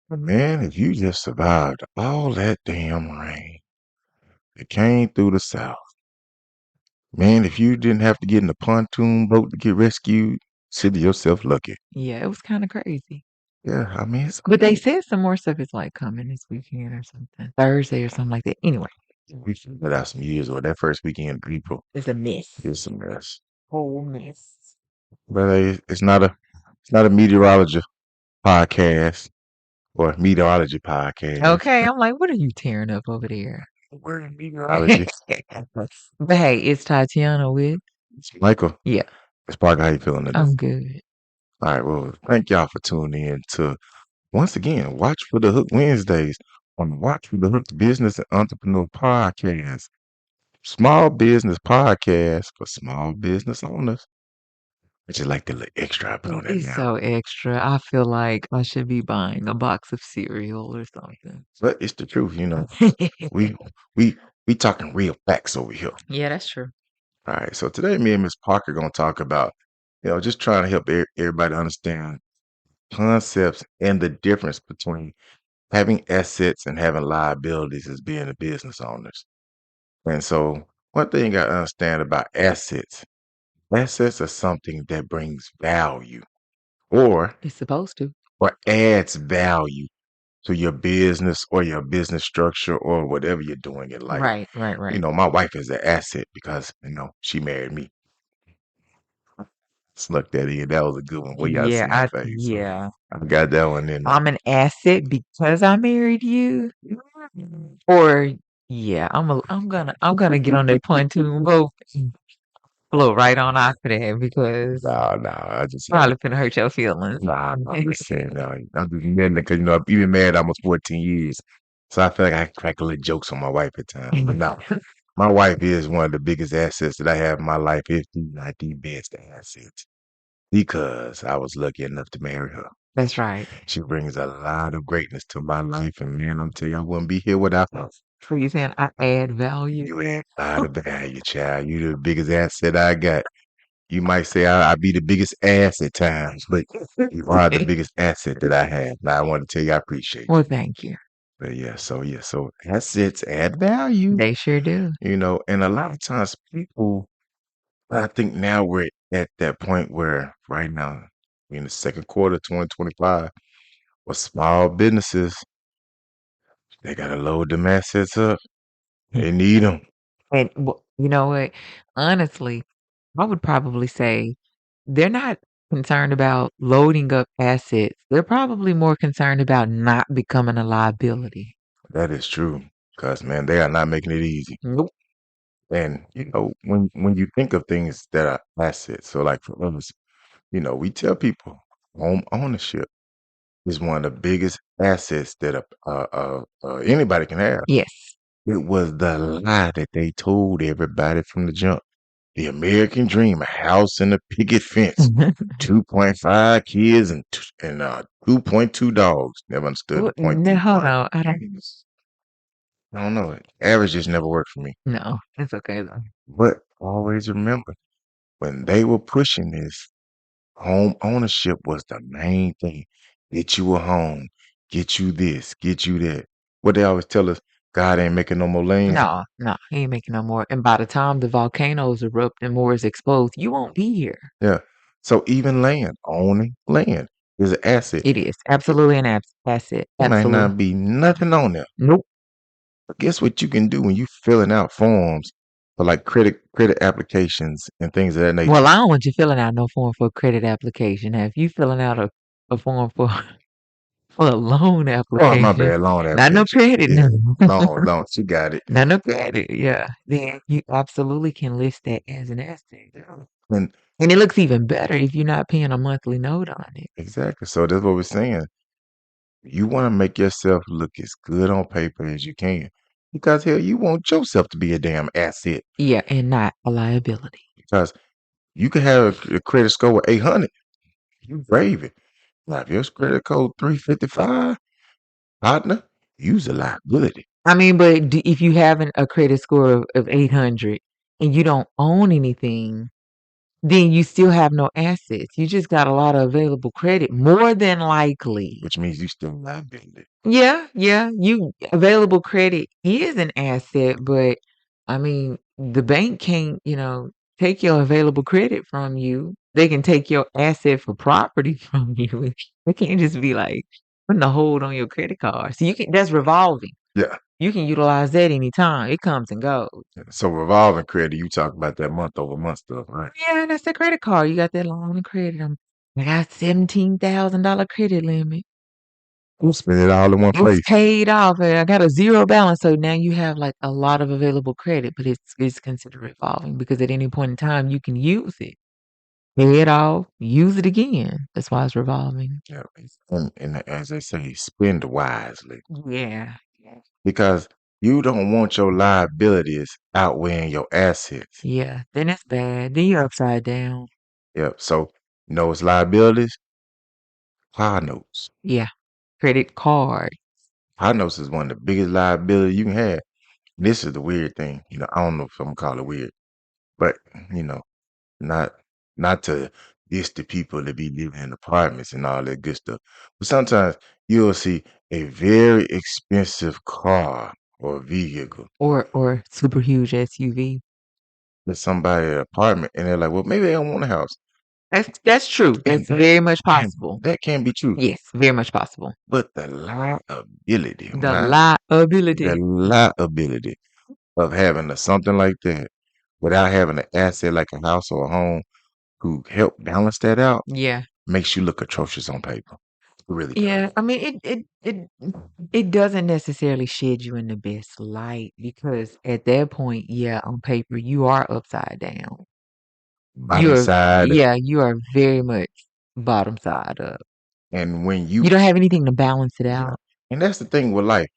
But man, if you just survived all that damn rain that came through the South, man, if you didn't have to get in a pontoon boat to get rescued, consider yourself lucky. Yeah, it was kind of crazy. Yeah, I mean, it's But they said some more stuff is like coming this weekend or something, Thursday or something like that. Anyway, we figured out some years ago. That first weekend in April it's a mess. is a mess. Whole mess. But it's not a meteorology podcast or meteorology podcast. Okay, I'm like, what are you tearing up over there? We're in meteorology. But hey, it's Tatiana with. Michael, Yeah, it's Parker. How you feeling today? I'm good. All right, well, thank y'all for tuning in to once again Watch for the Hook Wednesdays on the Watch for the Hook Business and Entrepreneur Podcast. Small business podcast for small business owners. I just like the little extra I put on that It's now. so extra. I feel like I should be buying a box of cereal or something. But it's the truth, We we we talking real facts over here. Yeah, that's true. All right. So today me and Miss Parker gonna talk about, just trying to help everybody understand concepts and the difference between having assets and having liabilities as being a business owners. And so one thing I understand about assets are something that brings value or It's supposed to. or adds value to your business or your business structure or whatever you're doing in life. Right, right, right. My wife is an asset because, she married me. Snuck that in. That was a good one. Well, y'all see my face. Yeah. I got that one in there. I'm an asset because I married you. Or yeah, I'm gonna get on that pontoon boat and float right on out of there because No, I just probably finna hurt your feelings. I'm just saying, no, I'm just mad because I've been married almost 14 years, so I feel like I can crack a little jokes on my wife at times. But no, my wife is one of the biggest assets that I have in my life, if not the best assets, because I was lucky enough to marry her. That's right. She brings a lot of greatness to my life, and man, I'm telling you, I wouldn't be here without her. So you saying I add value? You add a lot of value, child. You the biggest asset I got. You might say I be the biggest ass at times, but you are the biggest asset that I have. Now I want to tell you I appreciate Well, you. thank you. But so assets add value, They sure do. and a lot of times people, I think now we're at that point where right now, in the second quarter of 2025, with small businesses, they gotta load them assets up. They need them. And you know what? Honestly, I would probably say they're not concerned about loading up assets. They're probably more concerned about not becoming a liability. That is true. Because man, they are not making it easy. Nope. And when you think of things that are assets, so like for us, we tell people home ownership is one of the biggest assets that anybody can have. Yes. It was the lie that they told everybody from the jump. The American dream, a house and a picket fence, 2.5 kids and 2.2 dogs. Never understood the point. Now, hold on. I don't know. Average just never worked for me. No, it's okay though. But always remember when they were pushing this, home ownership was the main thing. Get you a home, get you this, get you that. What they always tell us, God ain't making no more land. No, he ain't making no more. And by the time the volcanoes erupt and more is exposed, you won't be here. Yeah. So even owning land is an asset. It is absolutely an asset. It might Absolutely. not be nothing on there. Nope. But guess what you can do when you filling out forms for like credit applications and things of that nature? Well, I don't want you filling out no form for a credit application. Now, if you filling out a form for a loan Oh, application, my bad, loan not no application. credit, Yeah, no. loan. She got it. Not no credit, yeah. Then you absolutely can list that as an asset. And And it looks even better if you're not paying a monthly note on it. exactly. So that's what we're saying. You want to make yourself look as good on paper as you can. Because hell, you want yourself to be a damn asset. Yeah, and not a liability. Because you can have a credit score of 800. You brave it. Now, if your credit code 355, partner, use a liability. I mean, but if you have a credit score of 800 and you don't own anything, then you still have no assets. You just got a lot of available credit, more than likely. which means you still liability. Yeah, yeah. You available credit is an asset, but I mean, the bank can't, take your available credit from you. They can take your asset for property from you. They can't just be like putting a hold on your credit card. So that's revolving. Yeah. You can utilize that anytime. It comes and goes. So revolving credit, you talk about that month over month stuff, right? Yeah, that's the credit card. You got that loan and credit. I got $17,000 credit limit. You spend it all in one It's place. paid off, and I got a zero balance, so now you have like a lot of available credit, but it's considered revolving because at any point in time you can use it, pay it off, use it again. That's why it's revolving. Yeah. And as they say, spend wisely Yeah. because you don't want your liabilities outweighing your assets. Yeah. Then that's bad. Then you're upside down. Yep. So, it's liabilities, car notes. Yeah. Credit card. Car notes is one of the biggest liabilities you can have. This is the weird thing. I don't know if I'm gonna call it weird, but you know, not not to diss the people that be living in apartments and all that good stuff. But sometimes you'll see a very expensive car or vehicle Or super huge SUV. with somebody at an apartment and they're like, well, maybe they don't want a house. That's true. And That's very much and possible. that can be true. Yes, very much possible. But the liability, The liability. of having something like that without having an asset like a house or a home who help balance that out Yeah. makes you look atrocious on paper. It really does. Yeah, I mean, it doesn't necessarily shed you in the best light because at that point, yeah, on paper, you are upside down. Bottom side. You are very much bottom side up. And when You you, don't have anything to balance it yeah, out. and that's the thing with life.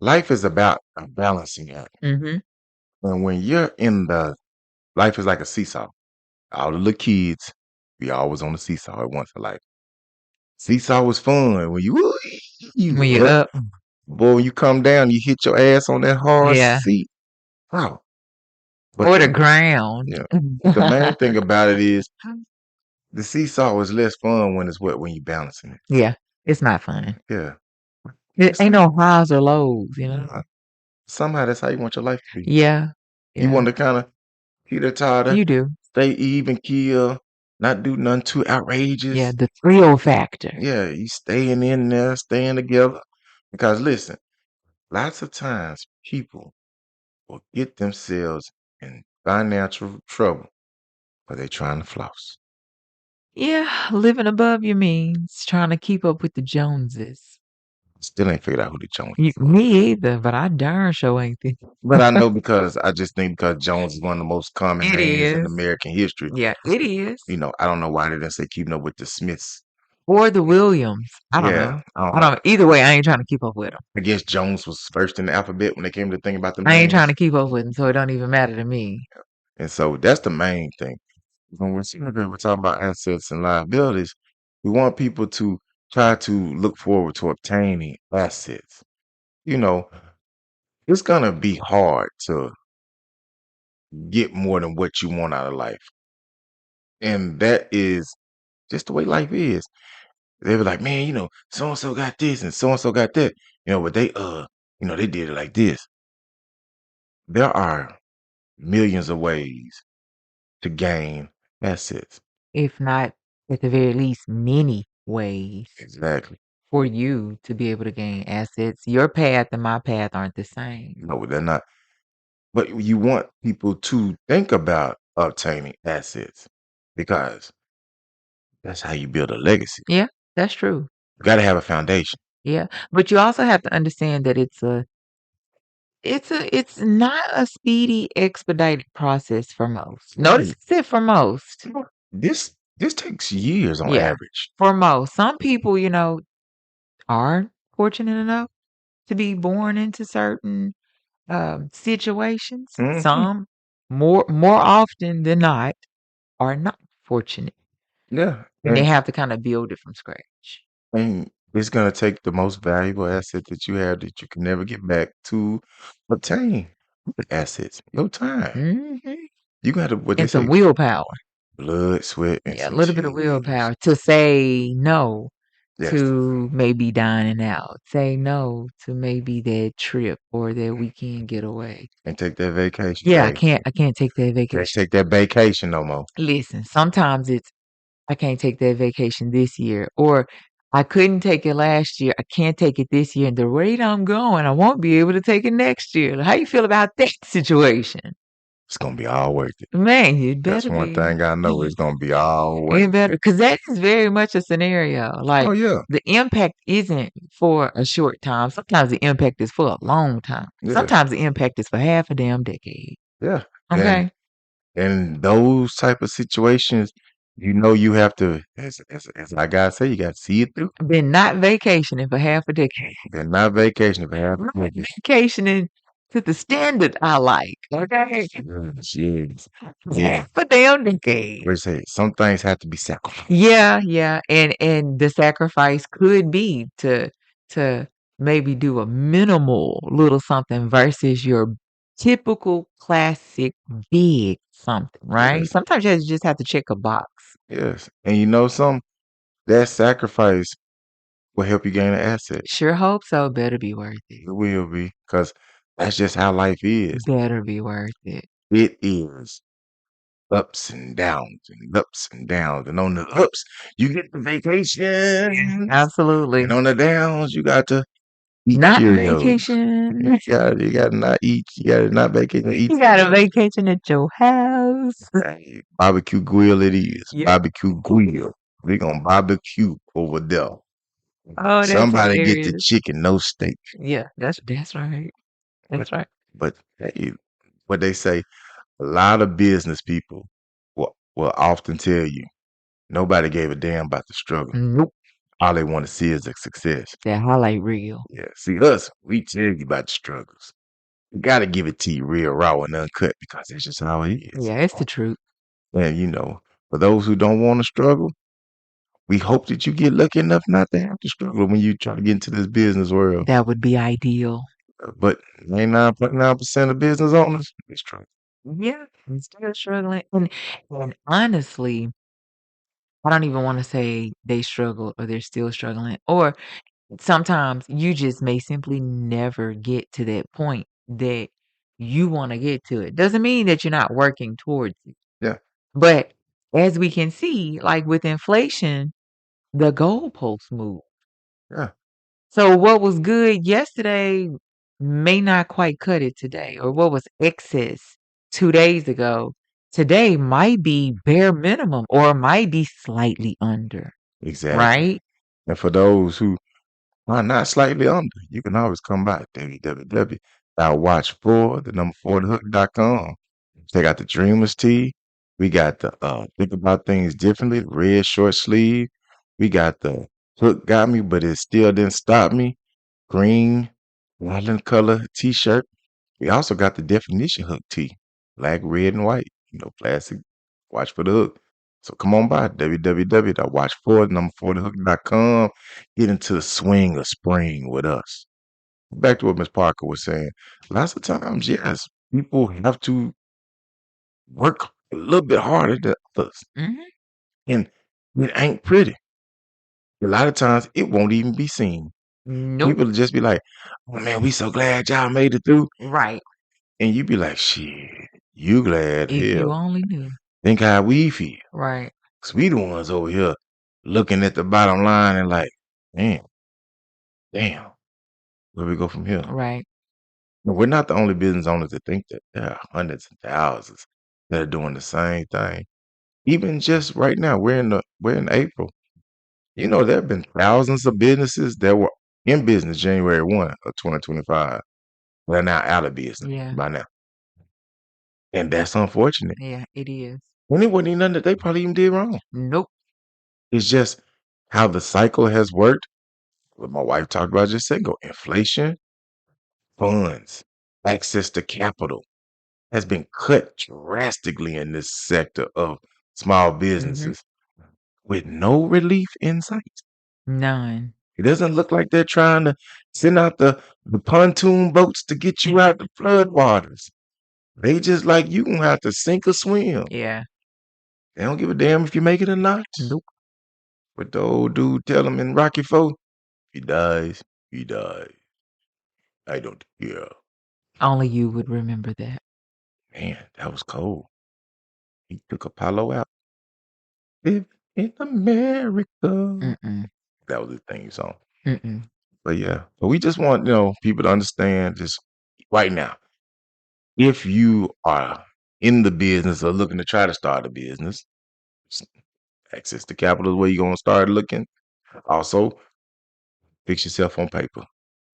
Life is about a balancing act. Hmm. And when you're life is like a seesaw. All the little kids, we always on the seesaw at once in life. Seesaw was fun when When you you're up. up, Boy, when you come down, you hit your ass on that hard yeah, seat. Wow. But or the ground. yeah, but the main thing about it is the seesaw is less fun when it's wet when you balancing it. Yeah, it's not fun. Yeah. It It's- ain't no highs or lows. uh, Somehow that's how you want your life to be. Yeah, You yeah, want to kind of teeter totter, you do. stay even keel, not do nothing too Yeah, outrageous. the thrill factor. Yeah, you staying in there, staying together. Because listen, lots of times people will get themselves in financial trouble but they trying to floss. Yeah, living above your means, trying to keep up with the Joneses. Still ain't figured out who the Joneses are. Me either, but I darn sure ain't think. But I know because I just think because Jones is one of the most common It names in is. American history. Yeah, it is. I don't know why they didn't say keeping up with the Smiths. Or the Williams. I don't Yeah, know. I don't. Either way, I ain't trying to keep up with them. I guess Jones was first in the alphabet when they came to think about the I ain't trying names. to keep up with them, so it don't even matter to me. And so that's the main thing. When we're talking about assets and liabilities, we want people to try to look forward to obtaining assets. You know, it's gonna be hard to get more than what you want out of life. And that is just the way life is. They were like, man, so and so got this and so and so got that. But they did it like this. There are millions of ways to gain assets. If not, at the very least, many ways Exactly. for you to be able to gain assets. Your path and my path aren't the same. No, they're not. But you want people to think about obtaining assets because that's how you build a legacy. Yeah, that's true. You got to have a foundation. Yeah, but you also have to understand that it's not a speedy, expedited process for most. Notice Right. I said for most. This takes years on Yeah, average. for most. Some people, are fortunate enough to be born into certain situations. Hmm. Some more often than not are not fortunate, Yeah. and they have to kind of build it from scratch. And it's gonna take the most valuable asset that you have that you can never get back to obtain the assets. Your time. Hmm. You got to what they And some say. willpower. blood, sweat, and Yeah, a some little bit of tears. willpower to say no Yes, to maybe dining out. Say no to maybe that trip or that weekend getaway. and take that vacation, Yeah, babe. I can't take that Can't vacation. take that vacation no more. Listen, sometimes it's I can't take that vacation this year, or I couldn't take it last year. I can't take it this year. And the rate I'm going, I won't be able to take it next year. How you feel about that situation? It's gonna be all worth it. Man, it That's better one be. thing I know. It's gonna be all worth It better, because that is very much a scenario. it. Like Oh yeah, the impact isn't for a short time. Sometimes the impact is for a long time. yes, Sometimes the impact is for half a damn decade. yeah. And Okay. in those type of situations, you have to, as I gotta say, you got to see it through. Been not vacationing for half a decade. And not vacation if it Not happens. vacationing to the standard I like. Okay. Yes, yes. Yeah. Half a damn decade. We say some things have to be sacrificed. Yeah, yeah. And the sacrifice could be to maybe do a minimal little something versus your typical classic big something, right? Yes, Sometimes you just have to check a box. yes. And you know some that sacrifice will help you gain an asset. Sure hope so. Better be worth it. It will be because that's just how life is. Better be worth it. It is ups and downs and ups and downs. And on the ups, you get the vacations. And Absolutely. on the downs, you got to eat Not Cheerios. vacation. You gotta not eat. You gotta not vacation. Eat You got a vacation at your house. hey, barbecue grill. It is Yeah. barbecue grill. We gonna barbecue over there. Oh, that's Somebody get the hilarious. chicken, no steak. Yeah, that's right. But That's right. but hey, what they say, a lot of business people will often tell you nobody gave a damn about the struggle. Nope. All they want to see is a success. That highlight reel. Yeah, see us, we tell you about the struggles. We gotta give it to you real raw and uncut because that's just how it is. Yeah, it's the truth. And for those who don't want to struggle, we hope that you get lucky enough not to have to struggle when you try to get into this business world. That would be ideal. But 99.9% of business owners, they struggle. Yeah, I'm still struggling. And honestly, I don't even want to say they struggle or they're still struggling. Or sometimes you just may simply never get to that point that you want to get to it. Doesn't mean that you're not working towards it. Yeah, But as we can see, like with inflation, the goalposts move. yeah, So what was good yesterday may not quite cut it today, or what was excess 2 days ago today might be bare minimum or might be slightly under, exactly. right? And for those who are not slightly under, you can always come by www.watch4, the number 4 the hook.com. Check out the Dreamers tee. We got the Think About Things Differently, red short sleeve. We got the Hook Got Me, but it still didn't stop me. Green, island color t-shirt. We also got the definition hook tee, black, red, and white. Plastic. Watch for the hook. So come on by www.watch4 number 4 the hook.com. Get into the swing of spring with us. Back to what Miss Parker was saying. Lots of times, yes, people have to work a little bit harder than others. Mhm. And it ain't pretty. A lot of times it won't even be seen. Nope. People will just be like, oh man, we so glad y'all made it through. Right. And you be like, shit, you glad, If you hell. only knew. Think how we feel. Right. Because we the ones over here looking at the bottom line and like, damn, damn, where we go from here? Right. But we're not the only business owners that think that. There are hundreds and thousands that are doing the same thing. Even just right now, we're in April. There have been thousands of businesses that were in business January 1 of 2025 that are now out of business Yeah. by now. And that's unfortunate. Yeah, it is. And it wasn't even nothing that they probably even did wrong. Nope. It's just how the cycle has worked. What my wife talked about just a second ago. Inflation, funds, access to capital has been cut drastically in this sector of small Mhm. businesses with no relief in sight. None. It doesn't look like they're trying to send out the pontoon boats to get you out the flood waters. They just like you gonna have to sink or swim. Yeah. They don't give a damn if you make it or not. Nope. But the old dude tell him in Rocky Four, he dies, he dies. I don't care. Only you would remember that. Man, that was cold. He took Apollo out. Live in America. Mm-mm. That was the theme song. Mm-mm. But yeah, but we just want people to understand just right now. If you are in the business or looking to try to start a business, s- access to capital is where you're gonna start looking. Also, fix yourself on paper.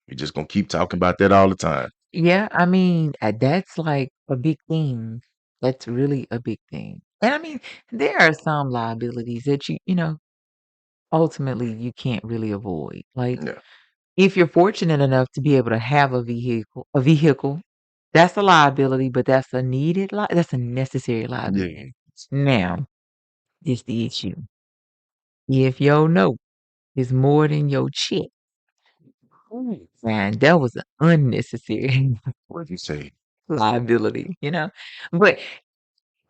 We're just gonna keep talking about that all the time. Yeah, I mean, that's like a big thing. That's really a big thing. And I mean, there are some liabilities that ultimately you can't really avoid. Like Yeah. if you're fortunate enough to be able to have a vehicle, that's a liability, but that's a necessary liability. Yes. Now, it's the issue. If your note is more than your check, man, that was an unnecessary What'd you say? liability. But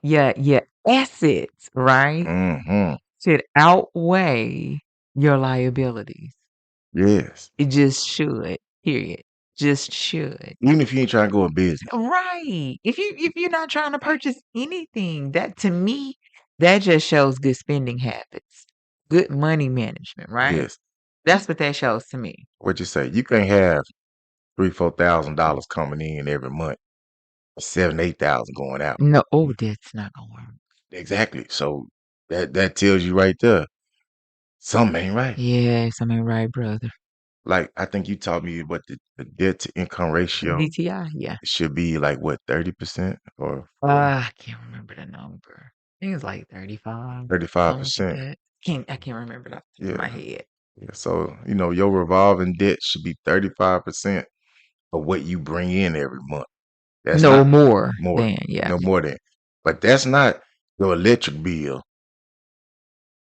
yeah, your assets, right, Mm-hmm. should outweigh your liabilities. Yes. It just should. Period. Just should. Even if you ain't trying to go in business. Right. If you're not trying to purchase anything, that to me, that just shows good spending habits, good money management, right? Yes. That's what that shows to me. What you say? You can't have $3,000, $4,000 coming in every month, 7,000, 8,000 going out. No, oh, that's not gonna work. Exactly. So that tells you right there, something ain't right. Yes, I mean, right, brother. Like I think you taught me what the debt to income ratio DTI, yeah. should be like what 30% or 40, I can't remember the number. I think it's like 35, something like 35%. that. I can't remember it off the top of my Yeah. head. Yeah. So, your revolving debt should be 35% of what you bring in every month. That's No not more more, than, yeah. no more than. But that's not your electric bill,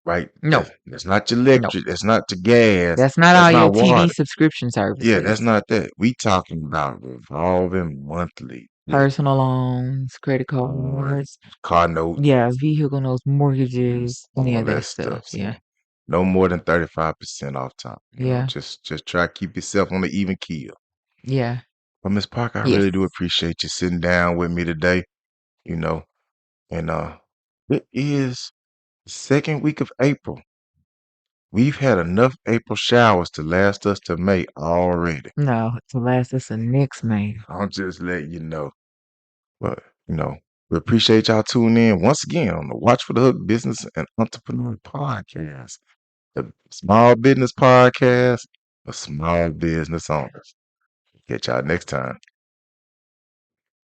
right? No, That's not your no. electric. That's not your gas. That's not That's all your not TV water. subscription Yeah, that's services. not that. We talking about revolving monthly debt, Personal loans, credit cards, car notes, yeah, vehicle notes, mortgages, any all of that that stuff. stuff. See, Yeah. no more than 35% off top. Yeah. Just try to keep yourself on the even keel. Yeah. But Miss Parker, I Yes. really do appreciate you sitting down with me today. You know, and it is the second week of April. We've had enough April showers to last us to May already. No, to last us a next May. I'm just letting you know. But, we appreciate y'all tuning in once again on the Watch for the Hook Business and Entrepreneur Podcast, the small business podcast for small business owners. Catch y'all next time.